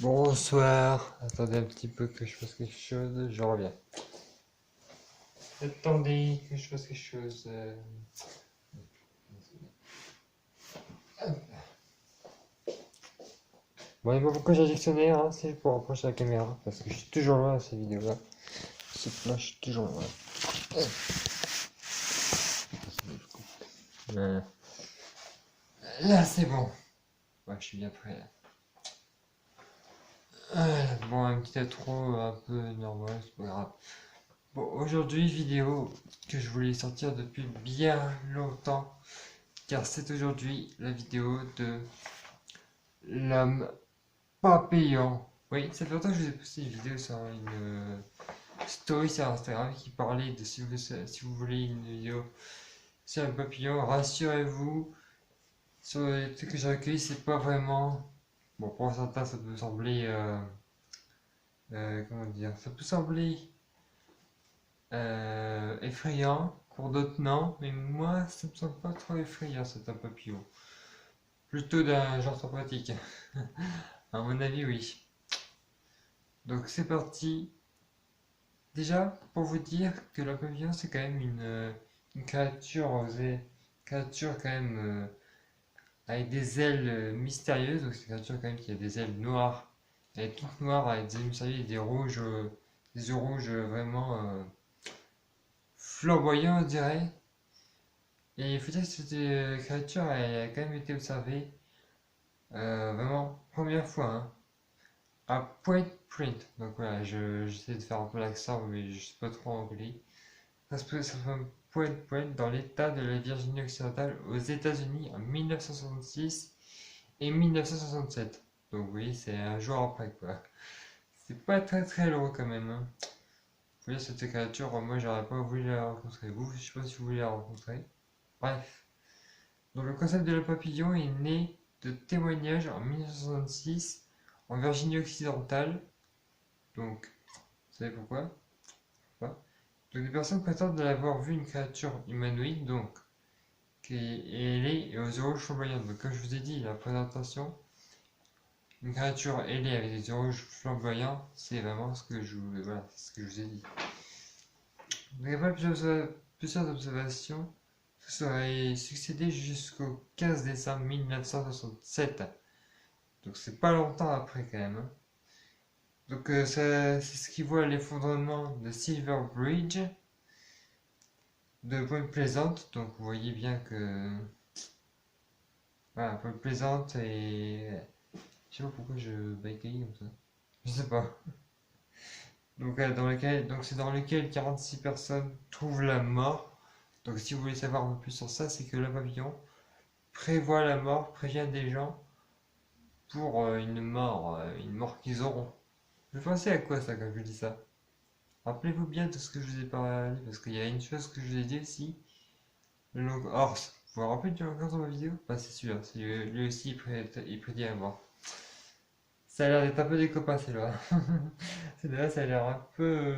Bonsoir. Attendez un petit peu que je fasse quelque chose, je reviens. Attendez que je fasse quelque chose. Bon, il n'y a pas beaucoup j'ai dictionné, hein, c'est pour approcher la caméra, parce que je suis toujours loin dans ces vidéos-là. Là, je suis toujours loin. Voilà. Là, c'est bon. Ouais, je suis bien prêt. Bon, un petit intro un peu normal, c'est pas grave. Bon, aujourd'hui, vidéo que je voulais sortir depuis bien longtemps, car c'est aujourd'hui la vidéo de l'homme papillon. Oui, ça fait longtemps que je vous ai posté une vidéo sur une story sur Instagram qui parlait de si vous voulez une vidéo sur un papillon, rassurez-vous, sur les trucs que j'ai recueillis, c'est pas vraiment. Bon, pour certains, ça peut sembler. Comment dire? Ça peut sembler effrayant, pour d'autres non, mais moi, ça me semble pas trop effrayant, c'est un papillon. Plutôt d'un genre sympathique. À mon avis, oui. Donc, c'est parti. Déjà, pour vous dire que la papillon, c'est quand même une créature quand même avec des ailes mystérieuses. Donc, c'est une créature quand même qui a des ailes noires. Elle est toute noire avec des ailes mystérieuses et des rouges, des yeux rouges vraiment flamboyants, on dirait. Et il faut dire que cette créature, elle a quand même été observée vraiment première fois, hein, à Point Print. Donc voilà, j'essaie de faire un peu l'accent, mais je sais pas trop anglais. Ça se fait Point Point dans l'état de la Virginie occidentale aux États-Unis en 1966 et 1967. Donc oui, c'est un jour après quoi. C'est pas très très loin quand même, hein. Faut dire cette créature, moi j'aurais pas voulu la rencontrer. Vous, je sais pas si vous voulez la rencontrer. Bref. Donc le concept de la papillon est né de témoignages en 1966 en Virginie occidentale. Donc, vous savez pourquoi? Pas. Donc des personnes prétendent avoir vu une créature humanoïde, donc qui est ailée et aux yeux rouges flamboyants. Donc comme je vous ai dit, la présentation, une créature ailée avec des yeux rouges flamboyants, c'est vraiment ce que voilà, ce que je vous ai dit. Donc après plusieurs observations, ça serait succédé jusqu'au 15 décembre 1967. Donc c'est pas longtemps après quand même, hein. Donc c'est ce qui voit l'effondrement de Silver Bridge de Point Pleasant. Donc vous voyez bien que voilà, Point Pleasant et je sais pas pourquoi je bégaye comme ça. Je sais pas. Donc c'est dans lequel 46 personnes trouvent la mort. Donc si vous voulez savoir un peu plus sur ça, c'est que le pavillon prévoit la mort, prévient des gens pour une mort qu'ils auront. Vous pensez à quoi ça quand je dis ça? Rappelez-vous bien de ce que je vous ai parlé, parce qu'il y a une chose que je vous ai dit aussi, le long horse. Vous vous rappelez du long horse dans ma vidéo? Bah c'est celui-là, lui aussi il prédit la mort. Ça a l'air d'être un peu des copains celui-là. Celui-là ça a l'air un peu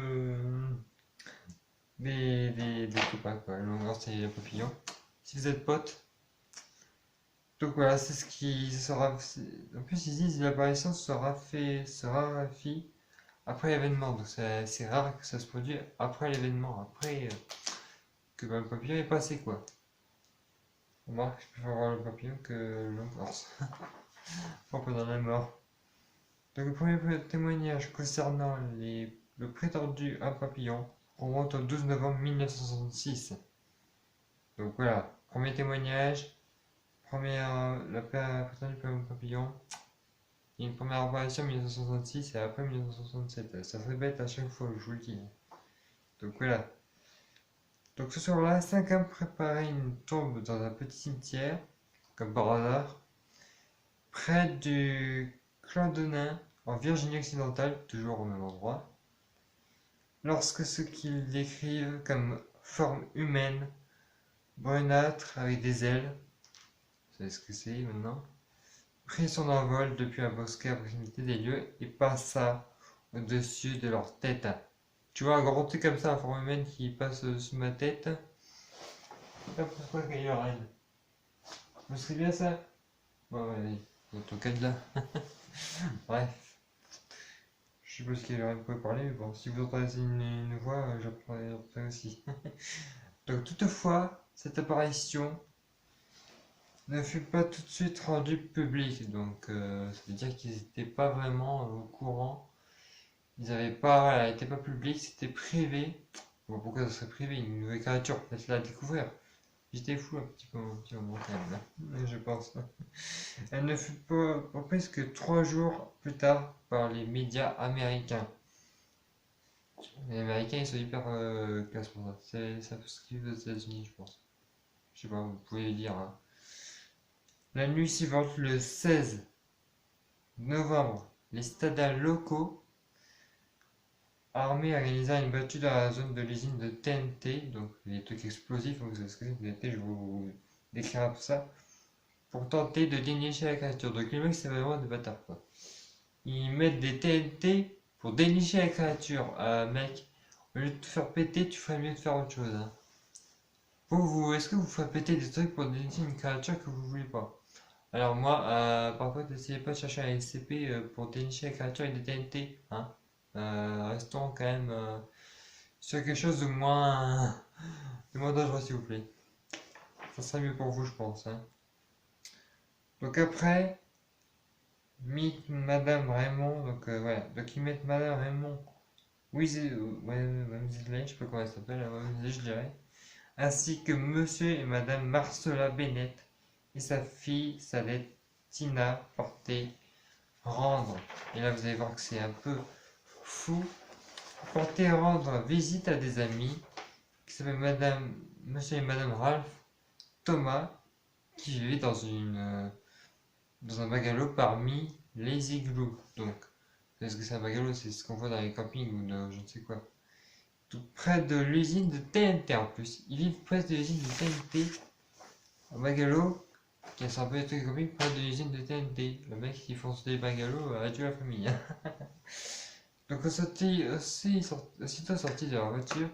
des copains quoi. Le long horse et le papillon. Si vous êtes potes. Donc voilà, c'est ce qui sera. En plus ils disent l'apparition sera fait après l'événement. Donc c'est rare que ça se produise après l'événement. Après que le papillon est passé quoi. Remarque, je préfère voir le papillon que l'entorse. Pas pendant la mort. Donc le premier témoignage concernant le prétendu un papillon remonte au 12 novembre 1966. Donc voilà, premier témoignage, la prétendue papillon. Il y a une première apparition en 1966 et après 1967. Ça se répète à chaque fois, je vous le dis. Donc voilà. Donc ce soir-là, 5 hommes préparaient une tombe dans un petit cimetière, comme par hasard, près du Clandonnin, en Virginie occidentale, toujours au même endroit, lorsque ce qu'ils décrivent comme forme humaine, brunâtre avec des ailes, vous savez ce que c'est maintenant, prit son envol depuis un bosquet à proximité des lieux et passa au-dessus de leur tête. Tu vois un grand truc comme ça, en forme humaine qui passe sous ma tête. Je sais pas pourquoi il y aura une. Vous savez bien ça? Bon, allez, en tout cas de là. Bref. Je sais pas ce qu'elle aurait pu parler, mais bon, si vous entendez une voix, j'apprendrai aussi. Donc toutefois, cette apparition ne fut pas tout de suite rendue publique, donc ça veut dire qu'ils n'étaient pas vraiment au courant. Ils avaient pas, voilà, elle n'était pas publique, c'était privé. Bon, pourquoi ça serait privé? Une nouvelle créature, peut-être la découvrir. J'étais fou un petit moment quand même, là, je pense. Elle ne fut pas reprise que 3 jours plus tard par les médias américains. Les Américains, ils sont hyper classe pour ça. Ça peut se aux États-Unis, je pense. Je sais pas, vous pouvez le dire, hein. La nuit suivante, le 16 novembre, les citadins locaux armés organisèrent une battue dans la zone de l'usine de TNT, donc les trucs explosifs, donc vous savez ce que c'est TNT, je vais vous décrire tout ça, pour tenter de dénicher la créature. Donc les mecs, c'est vraiment des bâtards, quoi. Ils mettent des TNT pour dénicher la créature. Mec, au lieu de te faire péter, tu ferais mieux de faire autre chose, hein. Est-ce que vous ferez péter des trucs pour dénicher une créature que vous voulez pas? Alors moi, par contre, n'essayez pas de chercher un SCP pour dénicher la créature avec des TNT, hein. Restons quand même sur quelque chose de moins dangereux, s'il vous plaît. Ça serait mieux pour vous, je pense, hein. Donc après, Madame Raymond, donc voilà, donc ils mettent Madame Raymond, Weasley, je sais pas comment elle s'appelle, Weasley, je dirais, ainsi que Monsieur et Madame Marcella Bennett et sa fille Salette Tina portée rendre. Et là, vous allez voir que c'est un peu fou. Porter rendre visite à des amis qui s'appellent Monsieur et Madame Ralph Thomas qui vivaient dans un bungalow parmi les igloos. Donc, est-ce que c'est un bungalow? C'est ce qu'on voit dans les campings ou je ne sais quoi. Tout près de l'usine de TNT en plus. Ils vivent près de l'usine de TNT. Un bungalow qui a un peu de camping près de l'usine de TNT. Le mec qui fonce des bungalows, adieu la famille. Donc aussitôt sorti de leur voiture,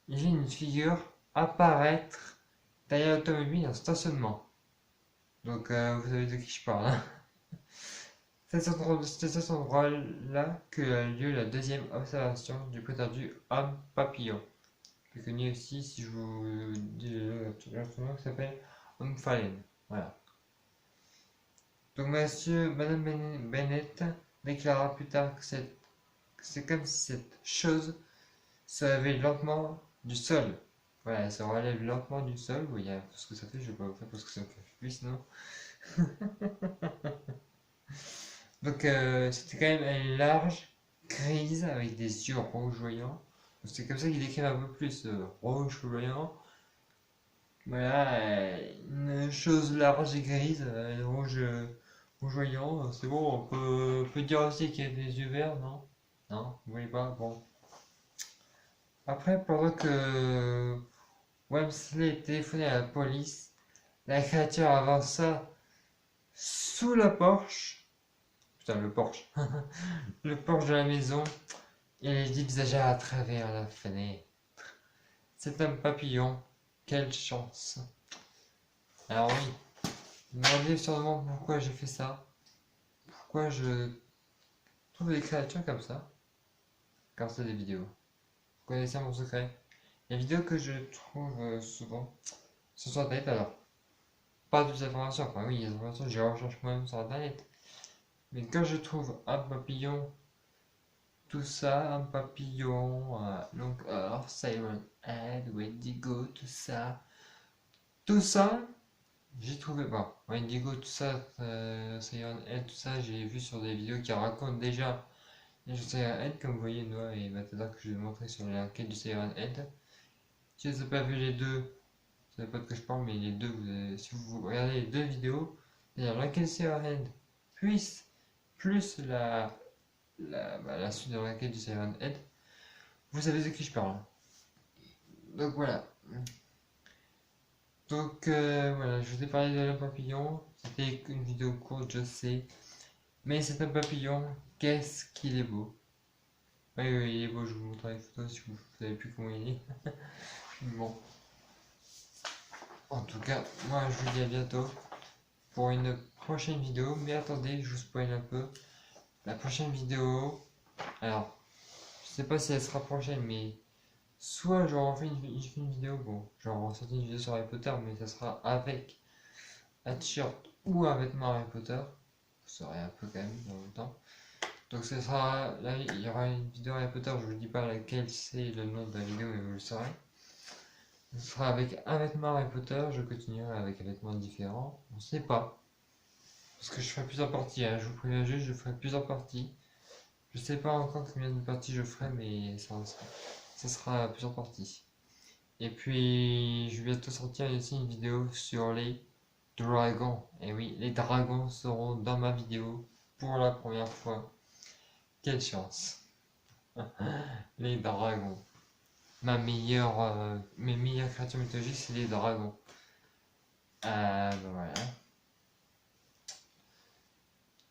il vit une figure apparaître derrière l'automobile en stationnement. Donc vous savez de qui je parle, hein. C'est à cet endroit-là que a lieu la deuxième observation du prétendu homme papillon. Plus connu aussi, si je vous dis l'autre nom, qui s'appelle Homme Fallen. Voilà. Donc Madame Bennett déclara plus tard que c'est comme si cette chose se réveille lentement du sol. Voilà, elle se relève lentement du sol. Oui, il y a tout ce que ça fait, je vais pas vous faire parce que ça me fait plus sinon. Donc c'était quand même elle est large, grise, avec des yeux rougeoyants. C'est comme ça qu'il décrit un peu plus rougeoyant. Voilà, une chose large et grise, rougeoyant. C'est bon, on peut dire aussi qu'il y a des yeux verts, non? Non, vous voyez pas? Bon. Après, pendant que Wemsley téléphonait à la police, la créature avança sous la porche. Putain, le porche. Le porche de la maison. Et les dévisagea à travers la fenêtre. C'est un papillon. Quelle chance. Alors oui, vous me demandez sûrement pourquoi j'ai fait ça. Pourquoi je trouve des créatures comme ça. Quand c'est des vidéos. Vous connaissez mon secret. Les vidéos que je trouve souvent sur internet, alors pas toutes les informations, enfin oui, les informations je les recherche moi-même sur internet. Mais quand je trouve un papillon, tout ça, un papillon, donc Siren Head, Wendigo, tout ça, j'ai trouvé, bon, Wendigo, tout ça, Siren Head, tout ça, j'ai vu sur des vidéos qui racontent déjà les Siren Head, comme vous voyez, Noah et Matador que je vais montrer sur l'enquête du Siren Head. Si vous n'avez pas vu les deux, vous savez pas de quoi je parle, mais les deux, si vous regardez les deux vidéos, c'est-à-dire l'enquête Siren Head, plus la suite de l'enquête du Siren Head, vous savez de qui je parle. Donc voilà. Donc voilà, je vous ai parlé de l'homme papillon. C'était une vidéo courte, je sais. Mais c'est un papillon, qu'est-ce qu'il est beau. Oui, oui, il est beau, je vous montrerai une photo si vous savez plus comment il est. Bon. En tout cas, moi je vous dis à bientôt pour une prochaine vidéo. Mais attendez, je vous spoil un peu. La prochaine vidéo, Alors, je sais pas si elle sera prochaine, mais soit j'aurai fait une vidéo, bon, j'aurai sorti une vidéo sur Harry Potter, mais ça sera avec un t-shirt ou un vêtement Harry Potter. Vous saurez un peu quand même en même temps. Donc ce sera, là il y aura une vidéo Harry Potter, je vous dis pas laquelle c'est le nom de la vidéo, mais vous le saurez. Ce sera avec un vêtement Harry Potter, je continuerai avec un vêtement différent, on sait pas. Parce que je ferai plusieurs parties, hein. Je vous préviens juste, je ferai plusieurs parties. Je sais pas encore combien de parties je ferai, mais ça sera plusieurs parties. Et puis, je vais bientôt sortir aussi une vidéo sur les dragons. Et oui, les dragons seront dans ma vidéo pour la première fois. Quelle chance! Les dragons. Mes meilleures créatures mythologiques, c'est les dragons. Ben voilà.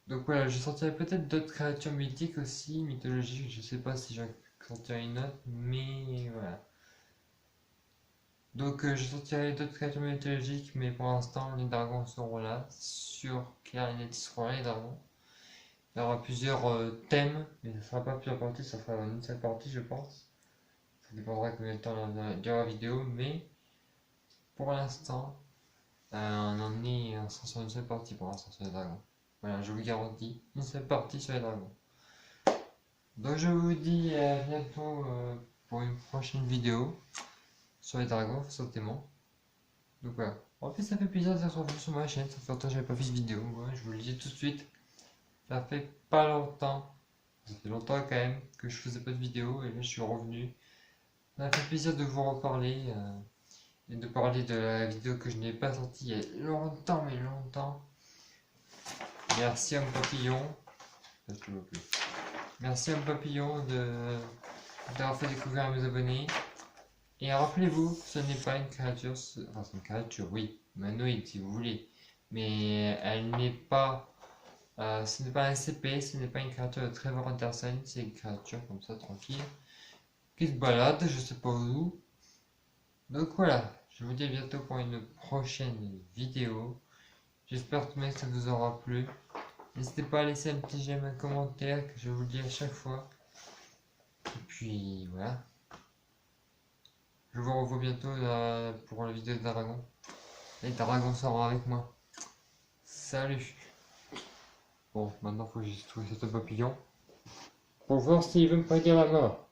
Donc voilà, je sortirai peut-être d'autres créatures mythiques aussi, mythologiques. Je sais pas si j'en sortirai une autre, mais voilà. Donc je sortirai d'autres créatures mythologiques, mais pour l'instant les dragons seront là, sûr, clair et net, ils seront là les dragons. Il y aura plusieurs thèmes, mais ça ne sera pas plusieurs parties, ça sera une seule partie je pense. Ça dépendra combien de temps durera la vidéo, mais pour l'instant on en est sur une seule partie pour l'instant sur les dragons. Voilà, je vous garantis, une seule partie sur les dragons. Donc je vous dis à bientôt pour une prochaine vidéo sur les dragons, forcément. Donc voilà. En plus, ça fait plaisir d'être revenu sur ma chaîne. Ça fait longtemps que j'avais pas fait de vidéo. Ouais, je vous le dis tout de suite. Ça fait pas longtemps. Ça fait longtemps quand même que je faisais pas de vidéo. Et là, je suis revenu. Ça m'a fait plaisir de vous reparler. Et de parler de la vidéo que je n'ai pas sortie il y a longtemps, mais longtemps. Merci à mon papillon. Je te vois plus. Merci à mon papillon d'avoir fait découvrir à mes abonnés. Et rappelez-vous, ce n'est pas une créature, enfin c'est une créature, oui, humanoïde si vous voulez, mais elle n'est pas, ce n'est pas un CP, ce n'est pas une créature de Trevor Anderson, c'est une créature comme ça tranquille, qui se balade, je sais pas où. Donc voilà, je vous dis à bientôt pour une prochaine vidéo. J'espère que ça vous aura plu. N'hésitez pas à laisser un petit j'aime, un commentaire, que je vous le dis à chaque fois. Et puis voilà. Je vous revois bientôt pour la vidéo de Dragon. Les dragons seront avec moi. Salut. Bon, maintenant faut que je trouve ce papillon. Pour voir s'il veut me payer la mort.